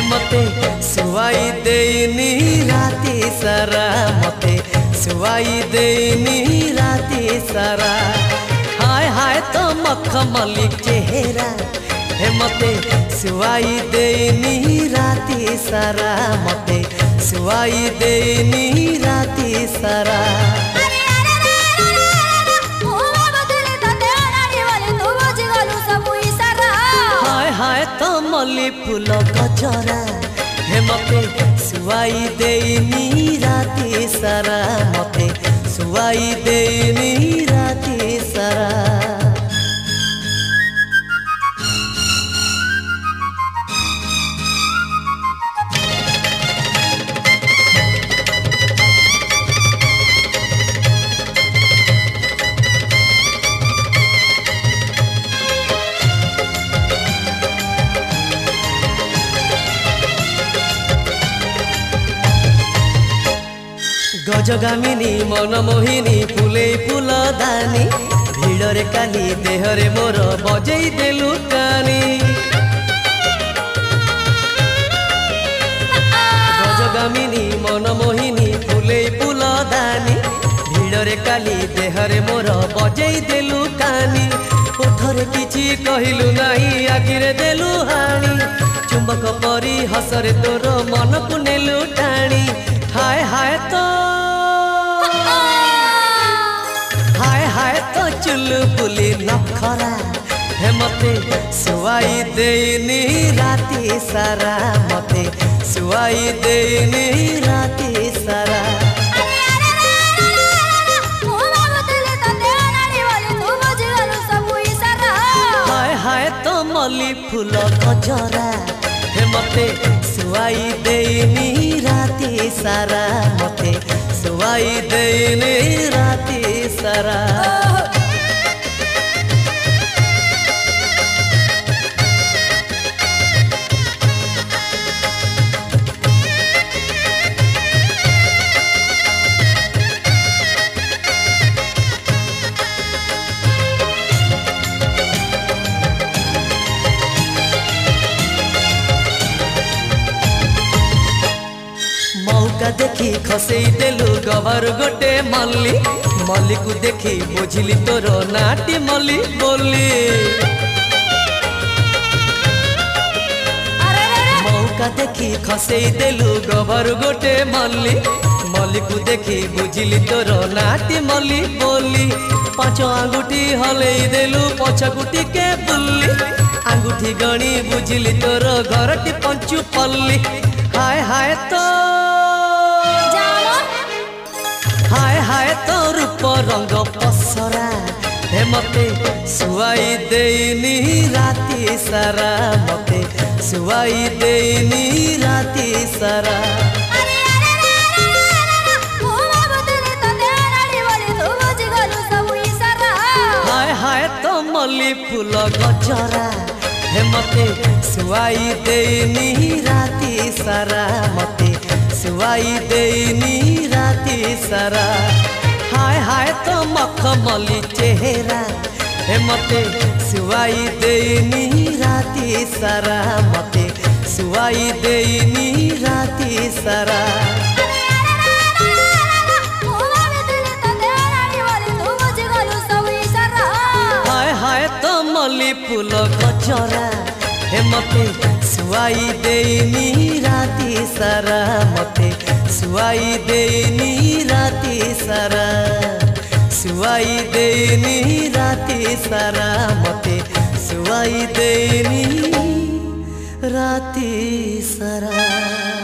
मते सुवाई देनी राती सारा मते सुवाई देनी राती सारा हाय हाय तो मखमली चेहरा हे मते सुवाई देनी राती सारा मते सुवाई देनी राती सारा हाय तो मल्ली फूल गजरा हे मते सुवाई देनी राती सारा मते सुवाई देनी राती सारा गजगामिनी मनमोहिनी फुले फूल दानी भिड़रे काली देहरे मोर बजई देलु कानी गजगामिनी मनमोहिनी फुले फूल दानी भिड़रे काली देहरे मोर बजई देलु कानी ओठरे किछि कहिलु नाही आखिरे देलु हाणी चुंबक परी हसरे तोर मन को नेलु टाणी हाय हाय तो चुलबुली नखरा हे मते सुवाई देनी राती सारा मते सुवाई देनी राती सारा हाय हाय तो मल्ली फूल गजरा हे मते सुवाई देनी राती सारा मते सुवाई देनी राती सारा मौका देखी खसई देलु गवर गोटे मल्ली मल्ली को देखी बुझिली तोर नाटी मल्ली बोली मौका देखी खसई देलु गवर गोटे मल्ली मल्ली को देखी बुझिली तोर नाटी मल्ली बोली पांच आंगुठी हलई देलु पछगुटी के बुल्ली आंगुठी गणी बुझिली तोर घरटी पंचु पल्ली हाय हाय तो हाय हाय तो रूप रंग पसरा हे मते सुवाई देनी राती सारा मते सुवाई देनी राती सारा हाय हाय तो मल्ली फूल गजरा हे मते सुवाई देनी राती सारा मते सुवाई देनी राती सारा हाय हाय तो मखमली चेहरा हे मते सुवाई देनी राती सारा मते सुवाई देनी राती सारा हाय हाय तो मल्ली फूल गजरा हे मते सुवाई देनी राती सारा मते सुवाई देनी राती सारा सुवाई देनी राती सारा मते सुवाई देनी राती सारा।